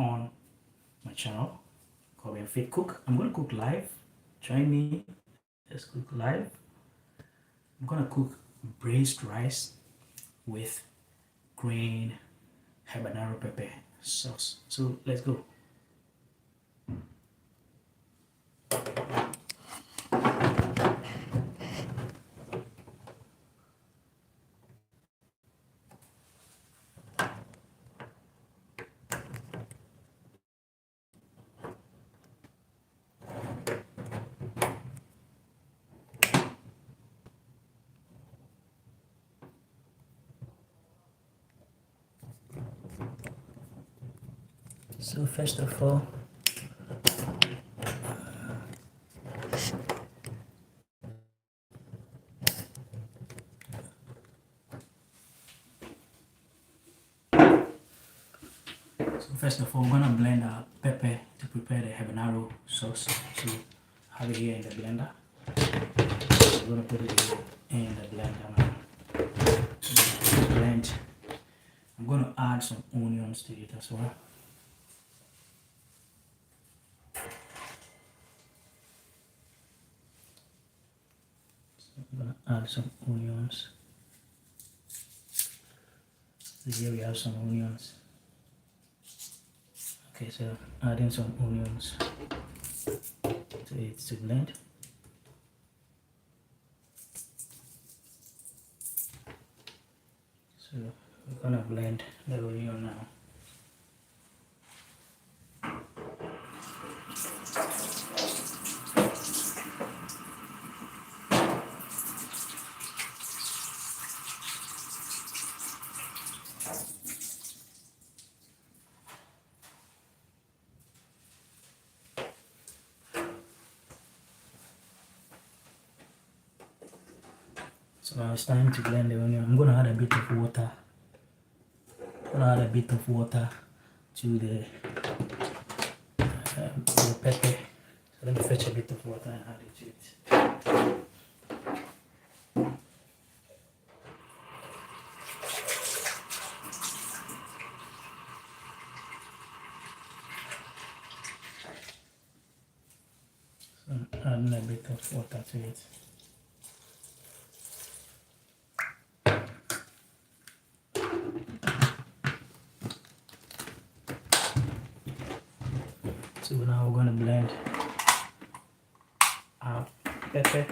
on my channel called Fit Cook. I'm gonna cook live. Join me. Let's cook live. I'm gonna cook braised rice with green habanero pepper sauce. So let's go. So first of all, I'm gonna blend pepper to prepare the habanero sauce. So I have it here in the blender. I'm gonna put it here in the blender now. Blend. I'm gonna add some onions to it as well. I'm gonna add some onions. So here we have some onions. Okay, so adding some onions to it to blend. So we're gonna blend the onion now. So now it's time to blend the onion. I'm gonna add a bit of water. To the pepper. So let me fetch a bit of water and add it to it. So I'm adding a bit of water to it. So now we're gonna blend our pepper.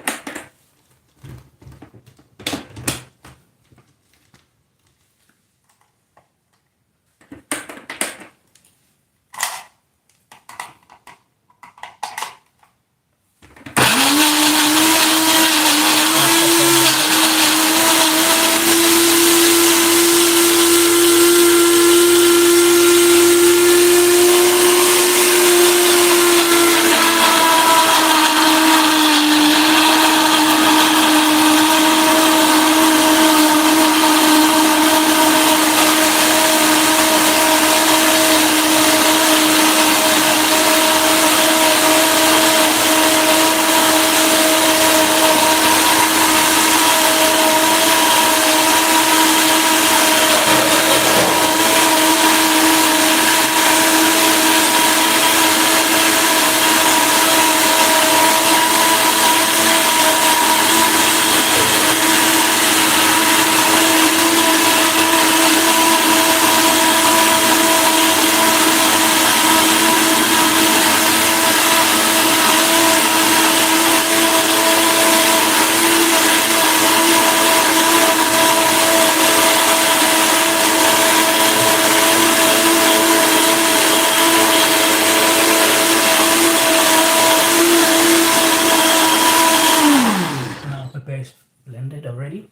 Blended already,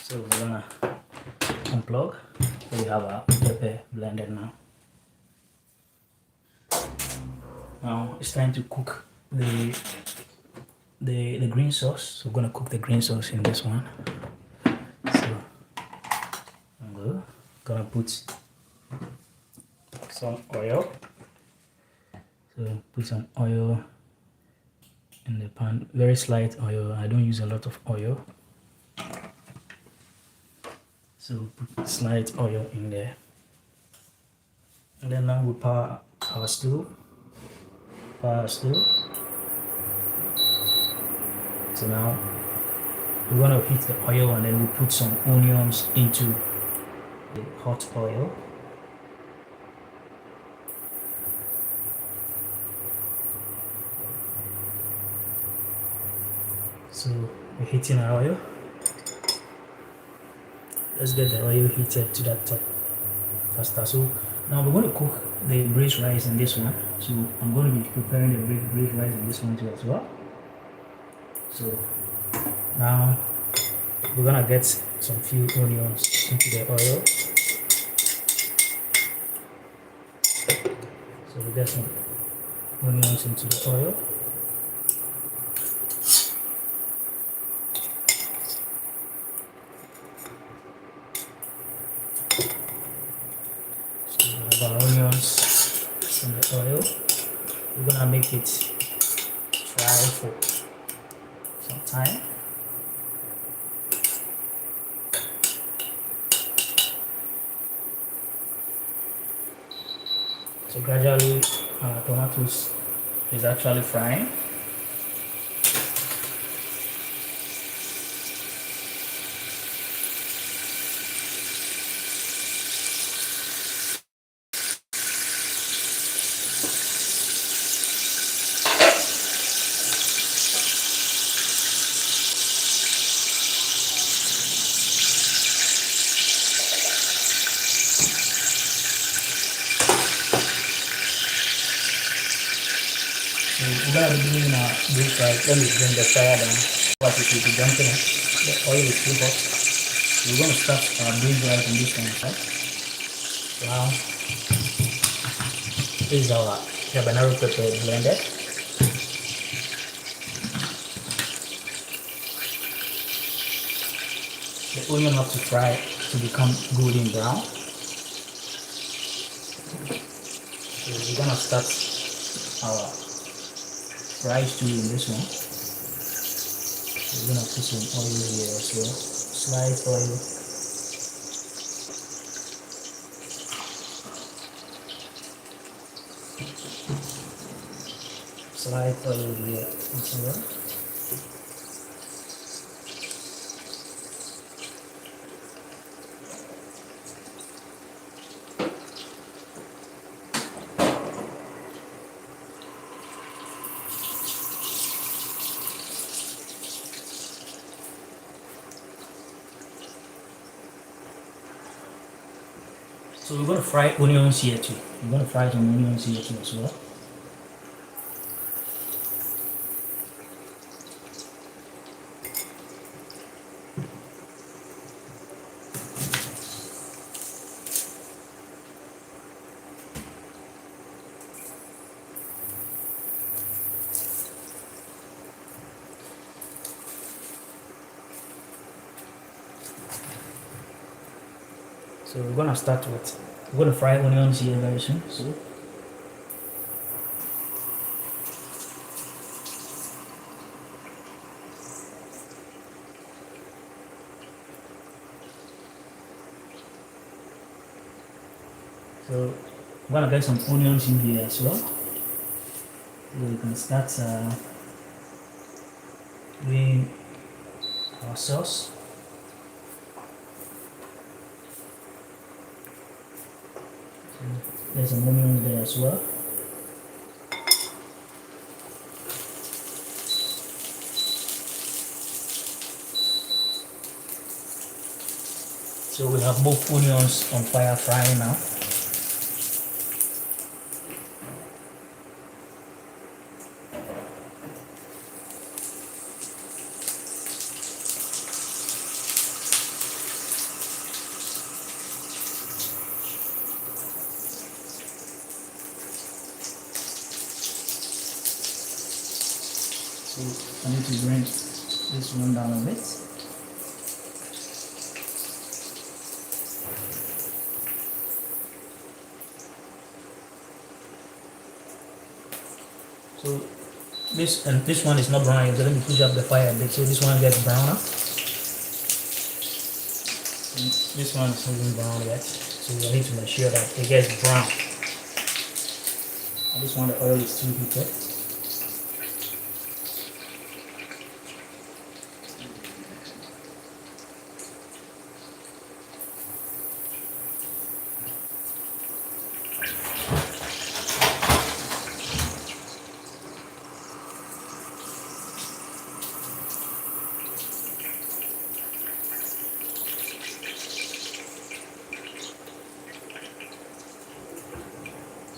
so we're gonna unplug. So we have our pepper blended now. Now it's time to cook the green sauce. So we're gonna cook the green sauce in this one. So I'm gonna put some oil. So put some oil in the pan, very slight oil. I don't use a lot of oil, so put slight oil in there. And then now we power our stove. Power stove. So now we're gonna heat the oil and then we'll put some onions into the hot oil. So we're heating our oil. Let's get the oil heated to that top faster. So now we're going to cook the braised rice in this one. So I'm going to be preparing the braised rice in this one too as well. So now we're gonna get some few onions into the oil. So we get some onions into the oil. So we have our onions in the oil. We're gonna make it fry for some time. So gradually our tomatoes is actually frying. So we're gonna be doing this right. Let me bring the fire down. What it will be dumping it. The oil is too hot. So we're gonna start our braised rice in this one, right? Now this is our habanero pepper blended. The onion have to fry to become golden brown. So we're gonna start our rice too in this one. We're gonna put some oil here as well. Slight oil. Slight oil here as well. So we're going to fry onions here too. We're going to fry some onions here too as well. So we're going to start with, we're going to fry onions here very soon. So I'm gonna get some onions in here as well. So we can start doing our sauce. So there's some onions there as well. So we have both onions on fire frying now. So I need to bring this one down a bit. So this one is not brown yet, so let me push up the fire a bit so this one gets browner. And this one is not even brown yet, so we need to make sure that it gets brown. This one, the oil is still heated.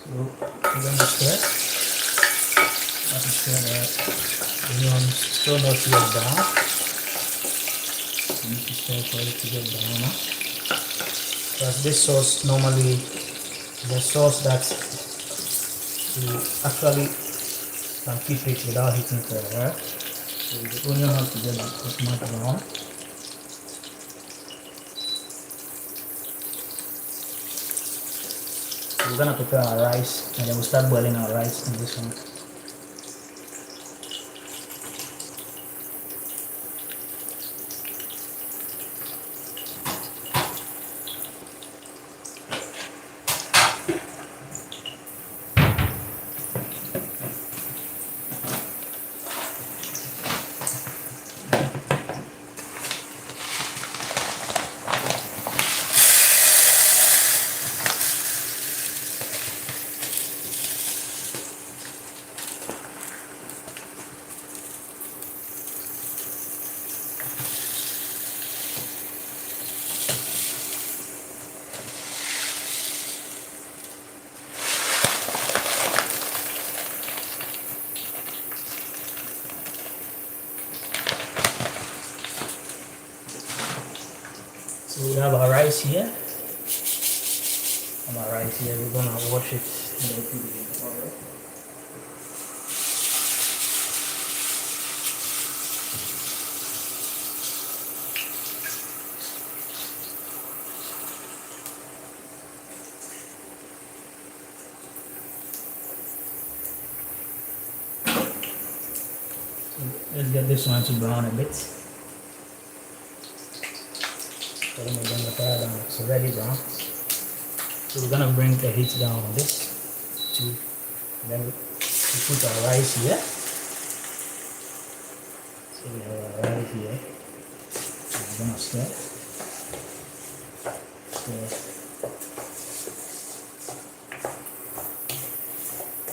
So we're going to stir. Let us stir the onions still not yet brown. You need to stir for it to get brown. Because this sauce normally is a sauce that you actually can keep it without heating for a while. So the onion has to get much brown. So we're gonna prepare our rice and then we'll start boiling our rice in this one. So we have our rice here. We're gonna wash it and then put it in the oil. So let's get this one to brown a bit. So let me bring the fire down. It's already brown. So we're gonna bring the heat down on this too. And then we put our rice here. So we have our rice here. So we're gonna stir. Stir.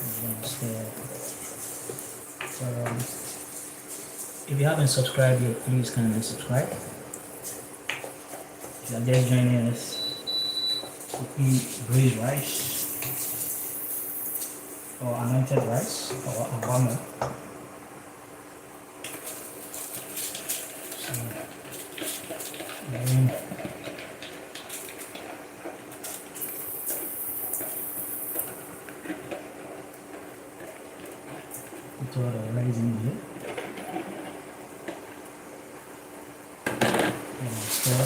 We're gonna stir. So, if you haven't subscribed yet, please kindly subscribe. If you're just joining us, cooking braised rice or anointed rice or awama. So, then put all the rice in here and stir.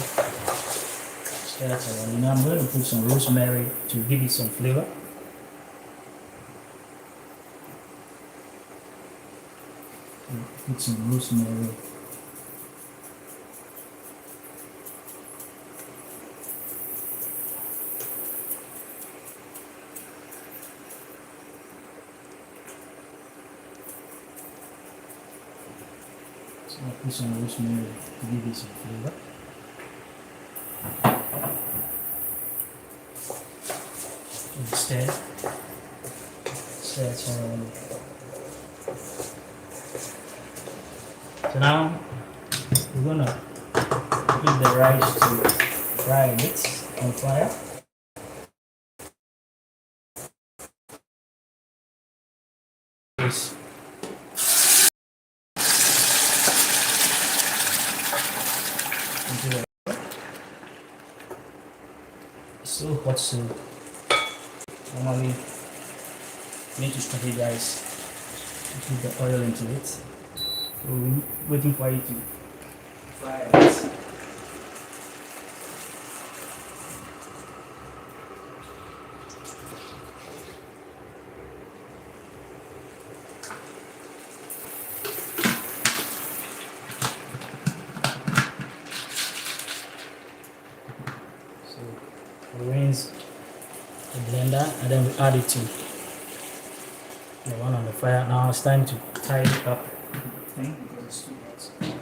I'm going to put some rosemary to give it some flavor. Put some rosemary. So I'll put some rosemary to give it some flavor. Stir it around. So now we're gonna put the rice to fry a bit on fire. So hot, so normally you need to strategize to put the oil into it. So we're waiting for it to fry a bit. So we rinse the blender and then we add it to The one on the fire. Now it's time to tie it up. Thing because it's too hot.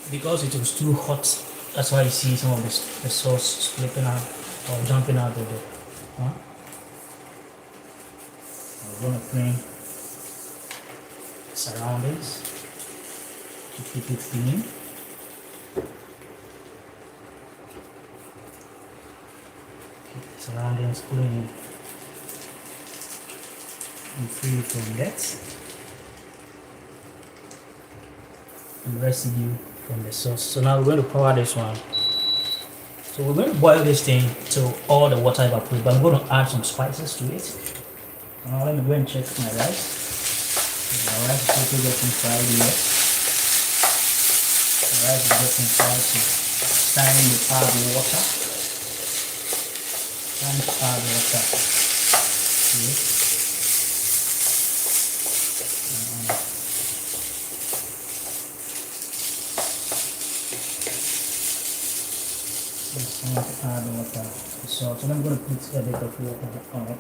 Because it was too hot, that's why you see some of the sauce slipping out or jumping out of the. Huh? We're gonna clean surroundings to keep it clean. Keep the surroundings clean and free from dirt and residue from the sauce. So now we're going to pour this one. So we're going to boil this thing till all the water evaporates, but I'm going to add some spices to it. Now let me go and check my rice. My rice is also getting fried here. The rice is getting fried, so it's time to add water. Time to add water to it. It's time to add water to salt. So I'm going to put a bit of water on it.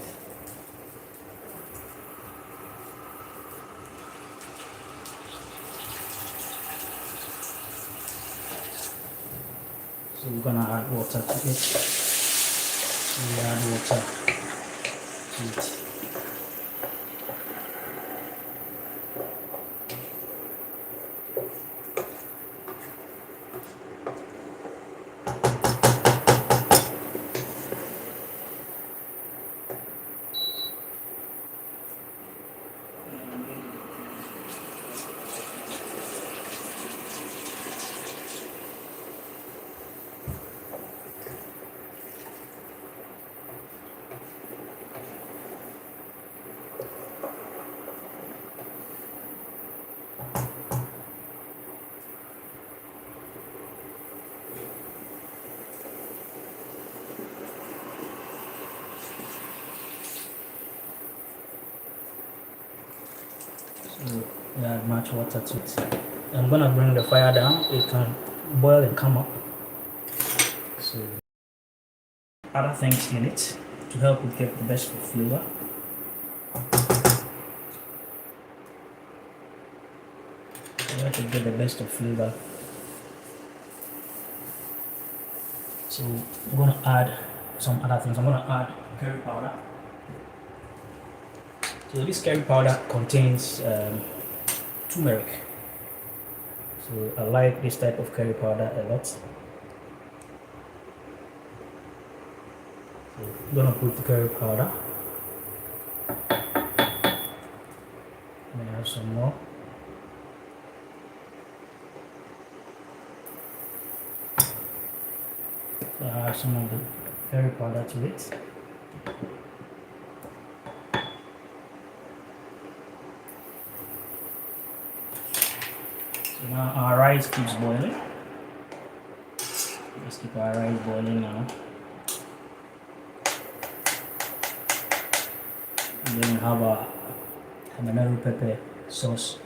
So we're gonna add water to it. So we add water to it. So we add much water to it. I'm gonna bring the fire down. It can boil and come up. So other things in it to help it get the best of flavor. You have to get the best of flavor. So I'm gonna add some other things. I'm gonna add curry powder. So this curry powder contains turmeric. So I like this type of curry powder a lot. So I'm gonna put the curry powder. And I have some more. So I add some of the curry powder to it. So now our rice keeps boiling. Let's keep our rice boiling now. And then we have our habanero pepper sauce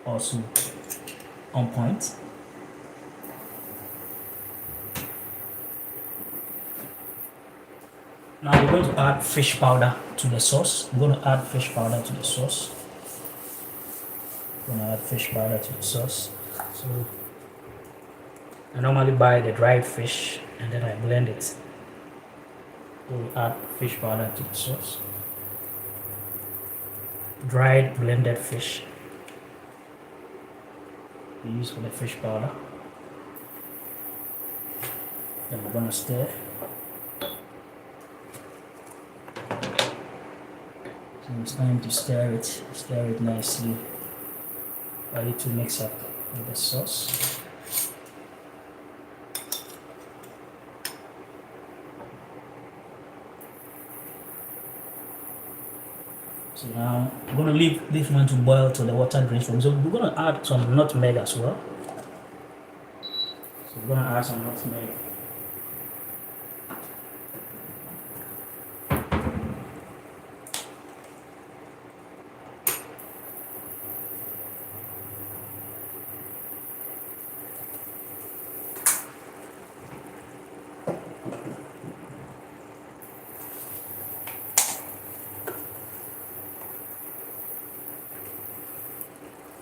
also on point. Now we're going to add fish powder to the sauce. I'm going to add fish powder to the sauce. I'm going to add fish powder to the sauce. So I normally buy the dried fish and then I blend it. So we add fish powder to the sauce. Dried blended fish we use for the fish powder. Then we're gonna stir. So it's time to stir it nicely, ready to mix up with the sauce. So now I'm going to leave this one to boil till the water drains from. So we're going to add some nutmeg as well. So we're going to add some nutmeg.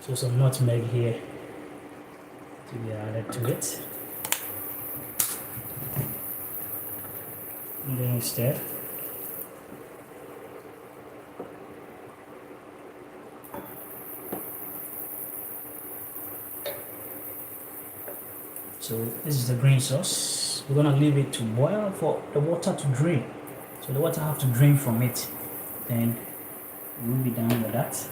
So some nutmeg here to be added to it. And then instead, so this is the green sauce. We're gonna leave it to boil for the water to drain. So the water have to drain from it. Then we'll be done with that.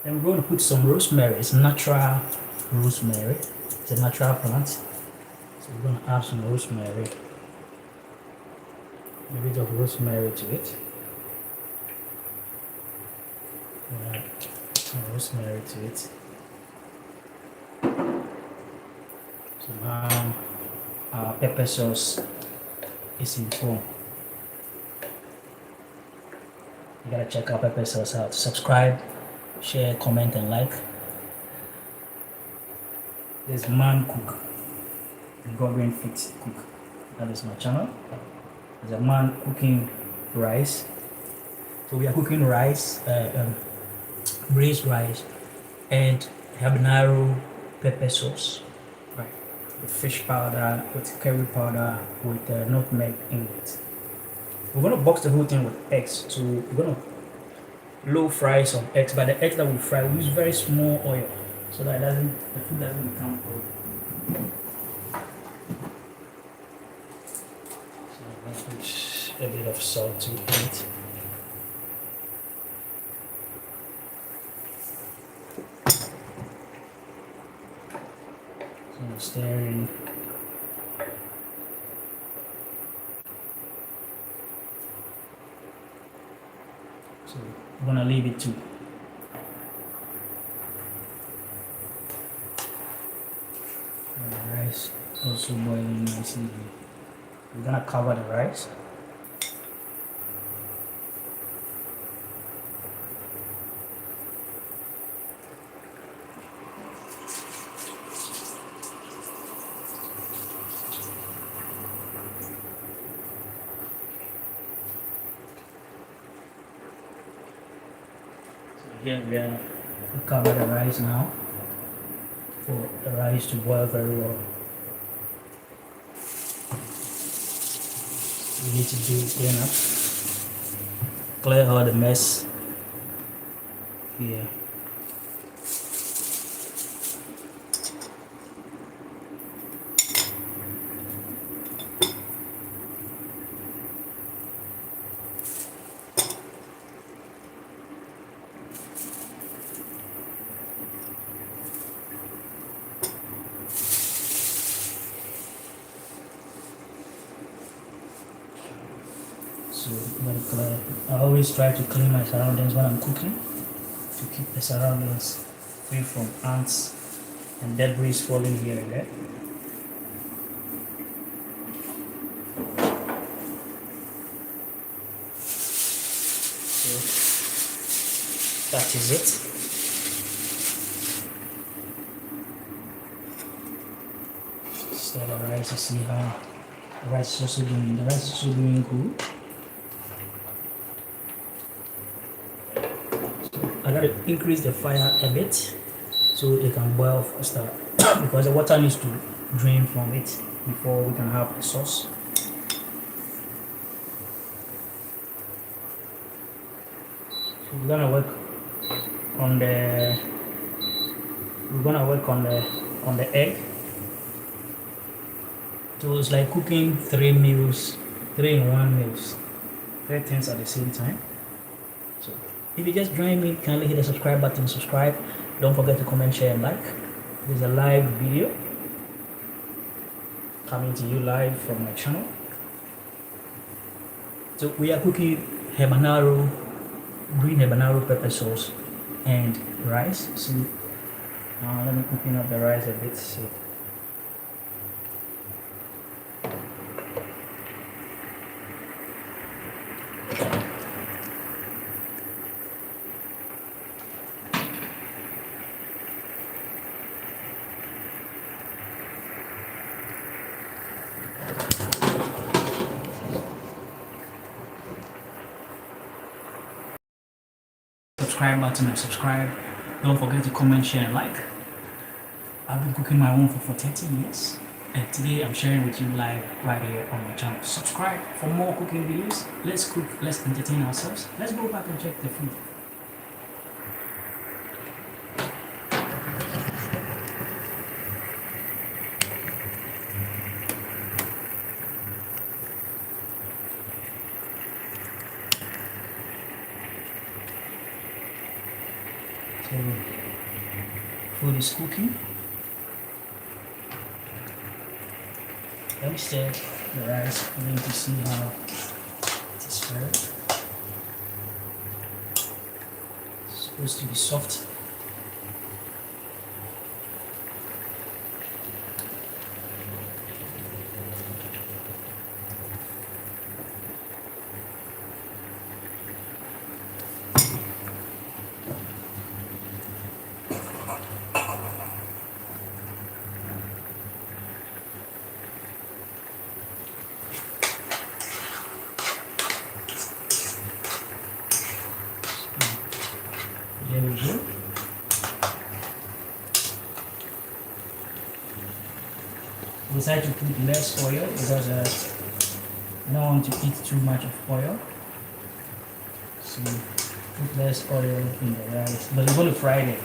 Then we're going to put some rosemary. It's natural rosemary. It's a natural plant. So we're going to add some rosemary. A bit of rosemary to it. Add some rosemary to it. So now our pepper sauce is in form. You gotta check our pepper sauce out. Subscribe, share, comment, and like. There's Man Cook, Godwin Fit Cook. That is my channel. There's a man cooking rice. So we are cooking rice, braised rice, and habanero pepper sauce, right? With fish powder, with curry powder, with nutmeg in it. We're gonna box the whole thing with eggs. So we're gonna low fry some eggs, but the eggs that we fry, we use very small oil so that the food doesn't become oily. So I'm gonna put a bit of salt to it. So I'm stirring. So I'm gonna leave it to the rice also boiling nicely. We're gonna cover the rice. Here we are, we cover the rice now for the rice to boil very well. We need to do clean up, clear all the mess here. So I always try to clean my surroundings when I'm cooking to keep the surroundings free from ants and debris falling here and there. So that is it. Stir the rice to see how the rice is also doing. The rice is also doing good. I gotta increase the fire a bit so it can boil faster because the water needs to drain from it before we can have the sauce. So we're gonna work on the egg. So it's like cooking 3 meals, 3-in-1 meals, 3 things at the same time. So if you just join me, kindly hit the subscribe button, subscribe. Don't forget to comment, share, and like. There's a live video coming to you live from my channel. So we are cooking green habanero pepper sauce and rice. So now let me cooking up the rice a bit. So subscribe button and subscribe. Don't forget to comment, share, and like. I've been cooking my own food for 30 years, and today I'm sharing with you live right here on my channel. Subscribe for more cooking videos. Let's cook, let's entertain ourselves. Let's go back and check the food. So, food is cooking. Let me stir the rice. I'm going to see how it is stirred. It's supposed to be soft. There we go. Decide to put less oil because I don't want to eat too much of oil. So put less oil in the rice, but I'm going to fry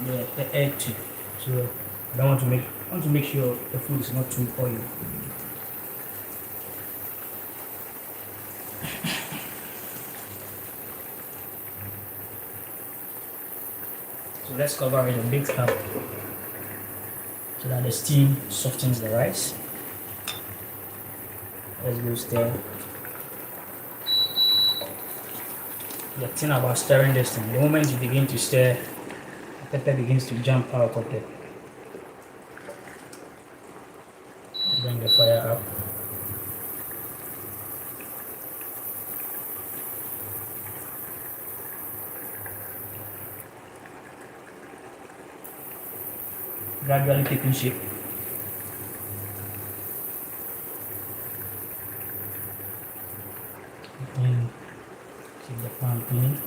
the egg too. So I don't want to make sure the food is not too oily. So let's cover it a bit up so that the steam softens the rice. Let's go stir. The thing about stirring this thing, the moment you begin to stir, the pepper begins to jump out of it. Bring the fire up. Gradually taking shape. Keep the pan clean.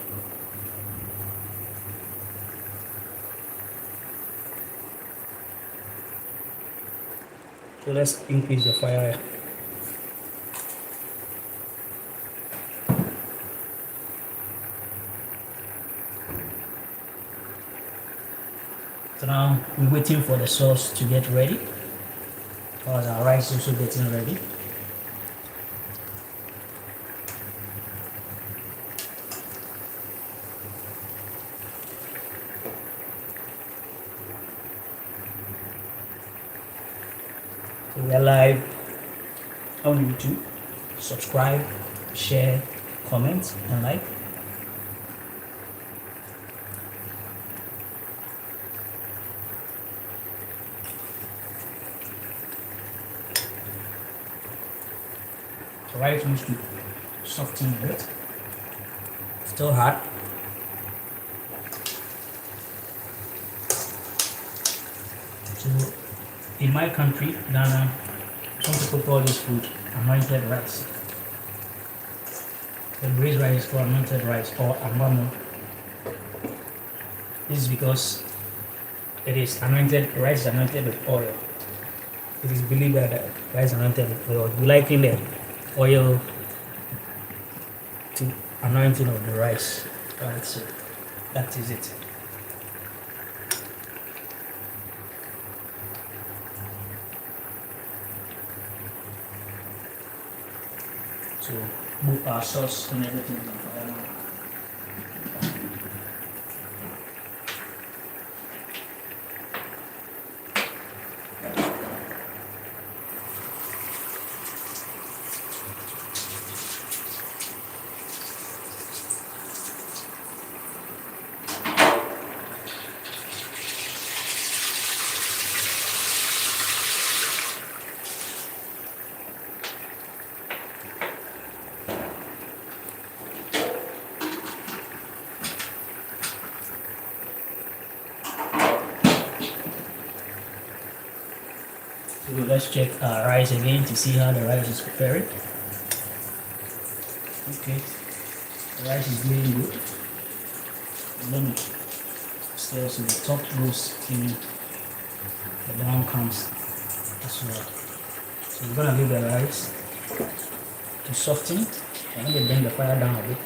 So let's increase the fire. So now we're waiting for the sauce to get ready, because our rice is also getting ready. So we are live on YouTube. Subscribe, share, comment, and like. Rice needs to soften a bit. Still hot. So in my country, Ghana, some people call this food anointed rice. The braised rice is called anointed rice or amamo. This is because it is anointed, rice is anointed with oil. It is believed that the rice is anointed with oil. We liken the oil to anointing of the rice. Right, so that is it. So move our sauce and everything on fire now. So let's check our rice again to see how the rice is preparing. Okay, the rice is doing good. Let me stir so the top goes in, the bottom comes as well. So we're gonna leave the rice to soften, and let me bring the fire down a bit.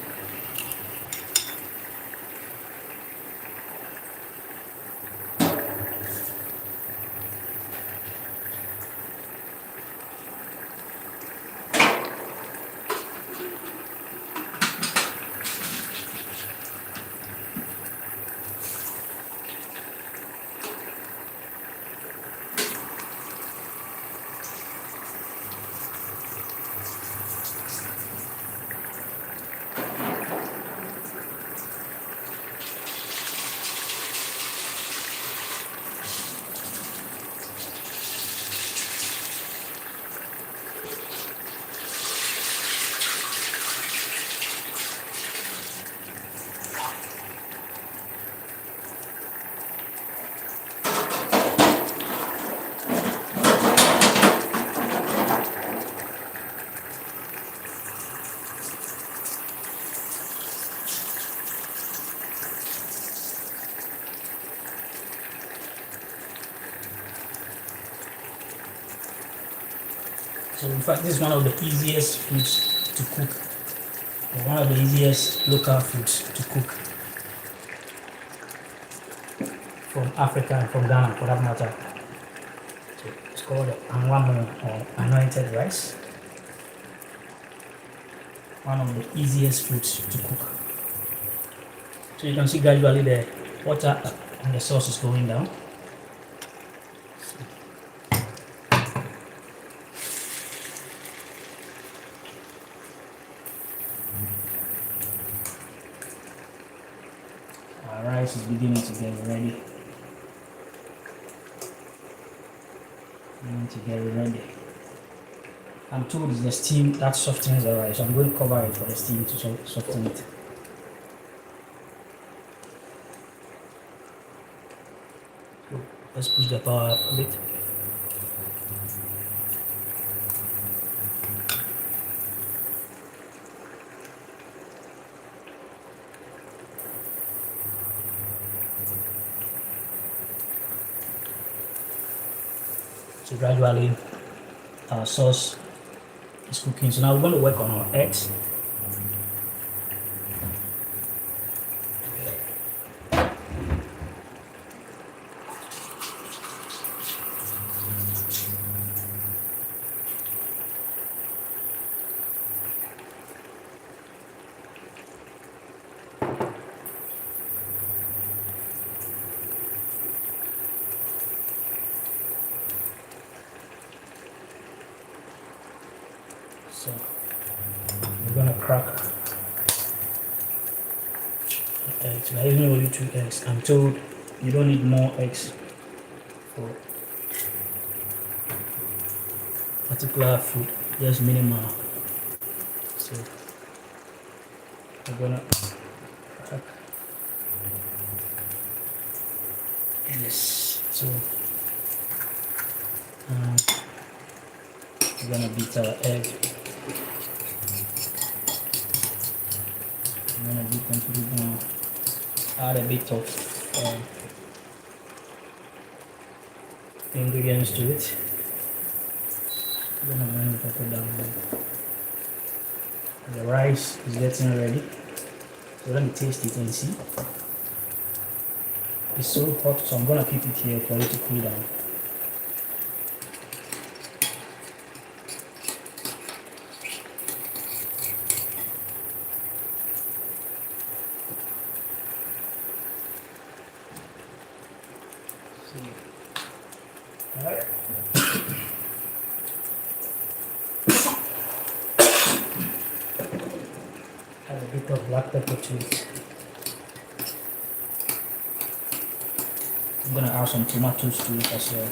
So in fact, this is one of the easiest foods to cook, or one of the easiest local foods to cook from Africa and from Ghana for that matter. So it's called anwamo, or anointed rice. One of the easiest foods to cook. So you can see gradually the water and the sauce is going down. Our rice is beginning to get ready. I'm told it's the steam that softens the rice. So I'm going to cover it for the steam to soften it. So let's push the power up a bit. So gradually our sauce is cooking. So now we're going to work on our eggs. So we're gonna crack the eggs. We're using only 2 eggs. I'm told you don't need more eggs for particular food, just minimal. So we're gonna crack this. So we're gonna beat our egg. I'm gonna beat them pretty down. Add a bit of ingredients to it. I'm gonna blend the pepper down. The rice is getting ready. So let me taste it and see. It's so hot, so I'm gonna keep it here for it to cool down. Alright. Add a bit of black pepper to it. I'm gonna add some tomatoes to it as well.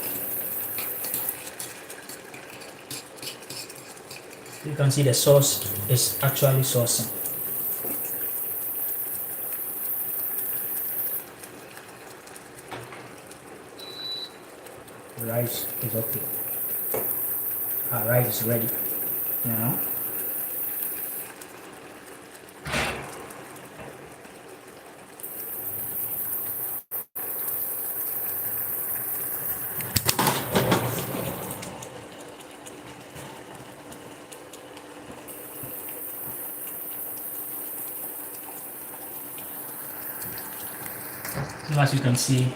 You can see the sauce is actually saucing. The rice is okay. Our rice is ready now. So as you can see,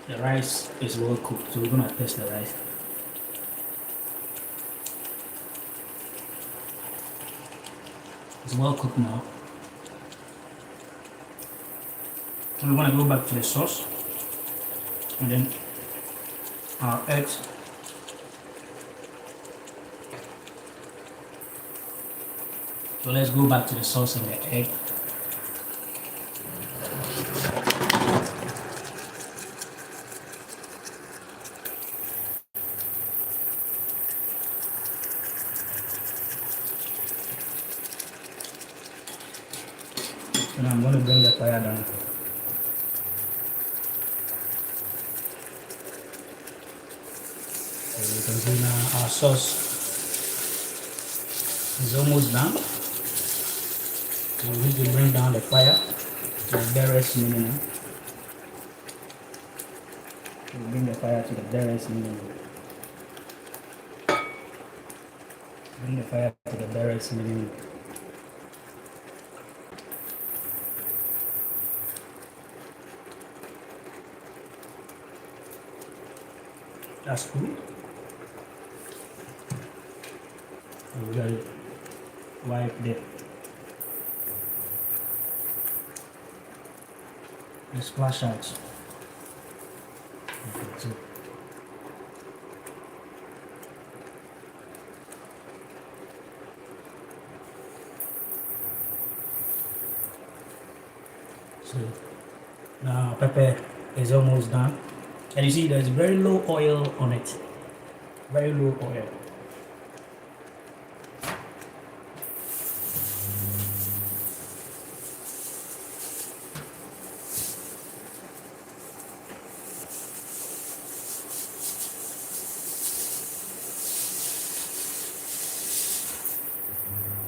the rice is well cooked. So we're gonna test the rice. It's well cooked now. So we're gonna go back to the sauce and then our eggs. So let's go back to the sauce and the egg. And I'm gonna bring the fire down. So you can see now our sauce is almost done. So we need to bring down the fire to the barest minimum. So bring the fire to the barest minimum. Bring the fire to the barest minimum. That's cool. And we gotta wipe the splash out. Okay, so now pepper is almost done. And you see there's very low oil on it. Very low oil.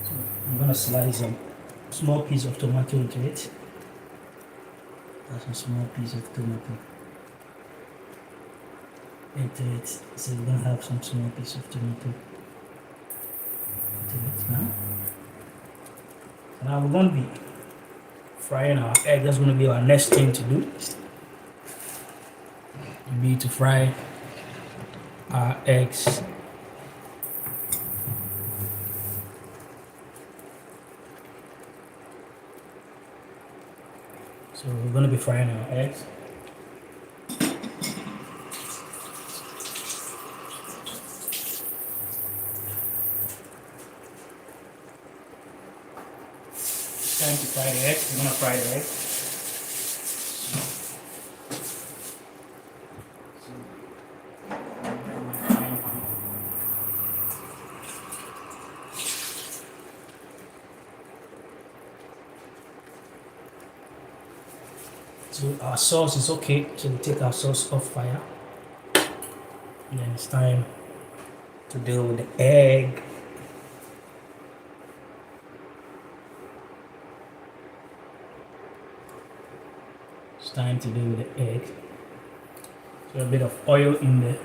So I'm gonna slice a small piece of tomato into it. That's a small piece of tomato into it. So we're gonna have some small piece of tomato into it now. Now we're gonna be frying our egg. That's gonna be our next thing to do. We need to fry our eggs. So we're gonna be frying our eggs. Time to fry the egg. We're gonna fry the egg. So our sauce is okay. So we take our sauce off fire. And then it's time to deal with the egg. It's time to deal with the egg. So a bit of oil in there.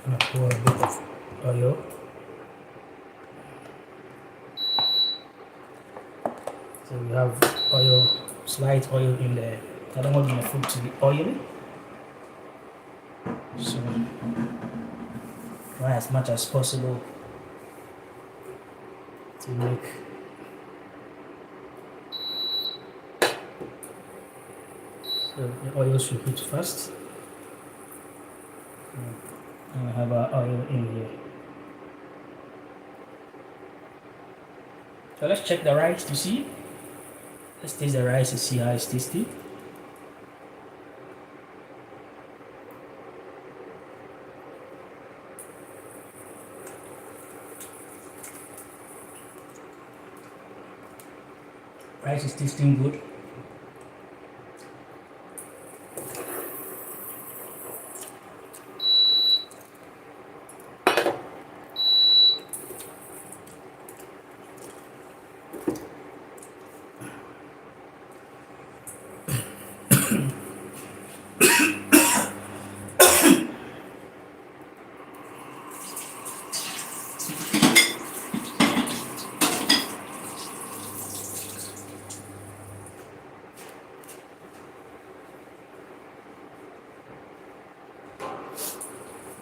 I'm gonna pour a bit of oil. So we have oil, slight oil in there. I don't want my food to be oily. So try as much as possible to make so the oil should heat first. And we have our oil in here. So let's check the rice to see. Let's taste the rice to see how it's tasty. Rice is tasting good.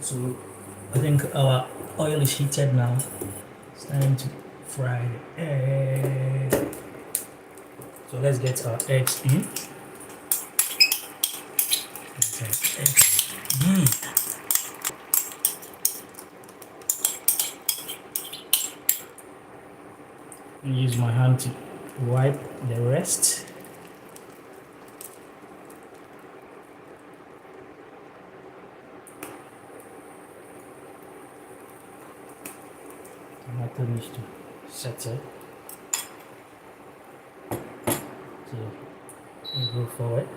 So I think our oil is heated now. It's time to fry the egg. So let's get our eggs in. Use my hand to wipe the rest. Tomato needs to settle. So we'll go forward.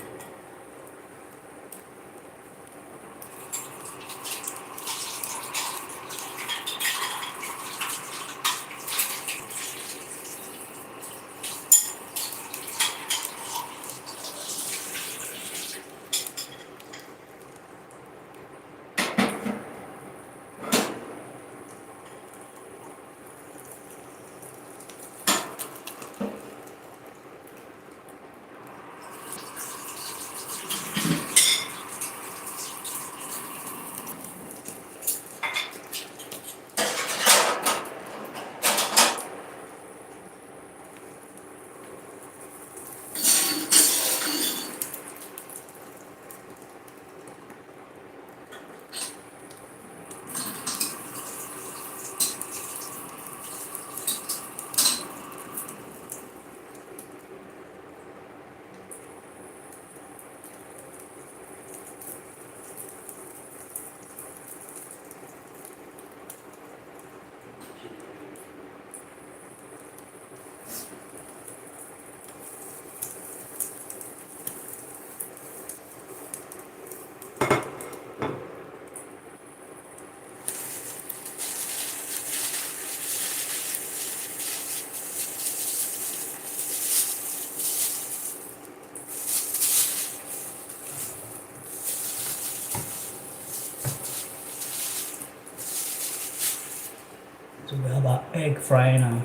So we have our egg frying now.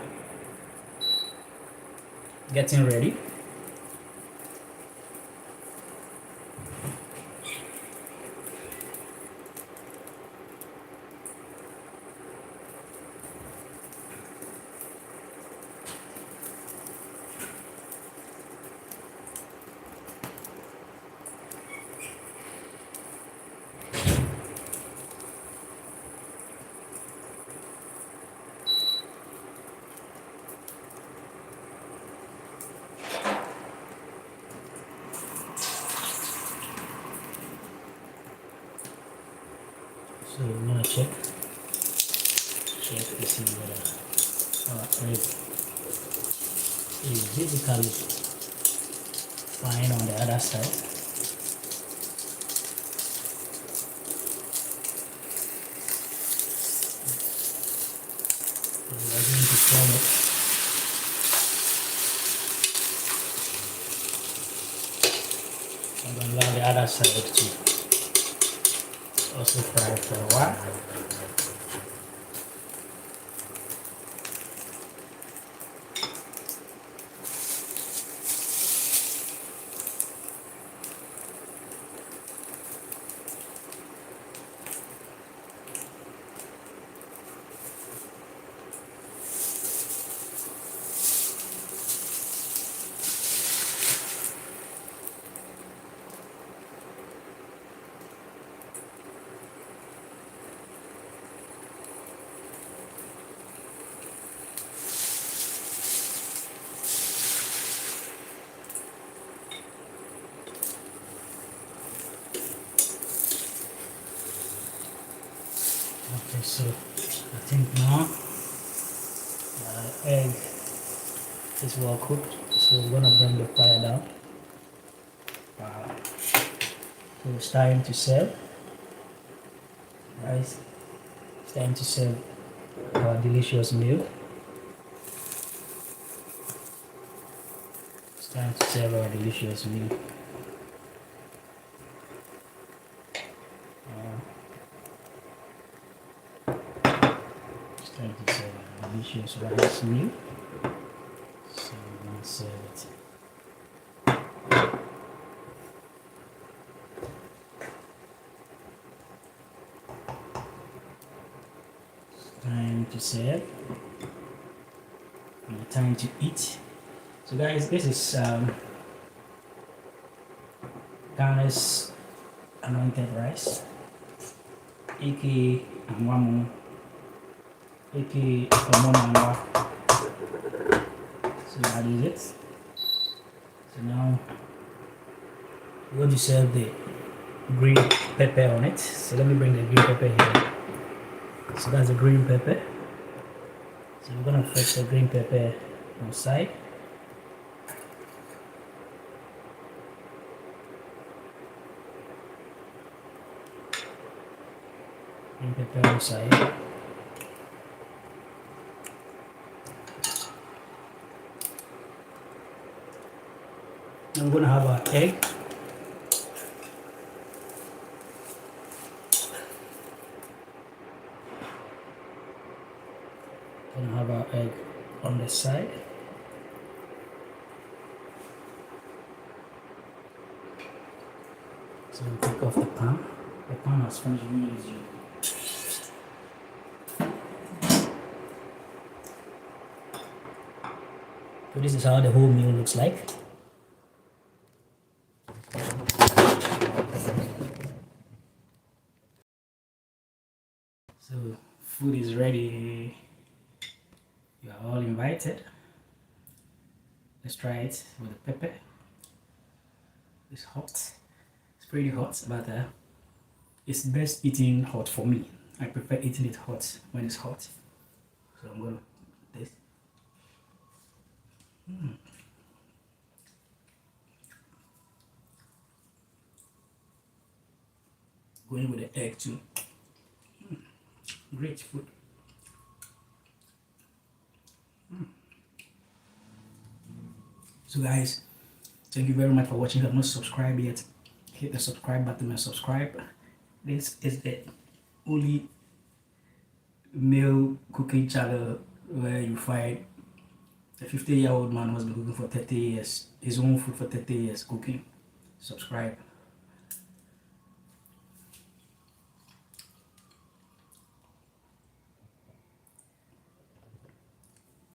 Getting ready. So we're gonna check to see whether our egg is basically frying on the other side. So we're going to turn it. I'm gonna allow the other side to also fry for a while. Okay, so I think now the egg is well cooked, so we're gonna bring the fire down. So it's time to serve. Guys, it's time to serve our delicious meal. It's time to serve our delicious meal. It's time to serve our delicious rice meal. So we're gonna serve it. serve and the time to eat. So guys, this is Ghana's anointed rice, aka Amwamu, aka Omonanga. So that is it. So now we're going to serve the green pepper on it. So let me bring the green pepper here. So that's the green pepper. So we're gonna fetch the green pepper on side. Green pepper on side. Now we're gonna have our egg. Gonna have our egg on the side. So we'll take off the pan. The pan has finished using. So this is how the whole meal looks like. So food is ready. You are all invited. Let's try it with the pepper. It's hot. It's pretty hot, but it's best eating hot for me. I prefer eating it hot when it's hot. So I'm gonna taste. Going with the egg too. Great food. So guys, thank you very much for watching. If you have not subscribed yet, hit the subscribe button and subscribe. This is the only male cooking channel where you find a 50-year-old man who has been cooking for 30 years, his own food for 30 years cooking. Subscribe.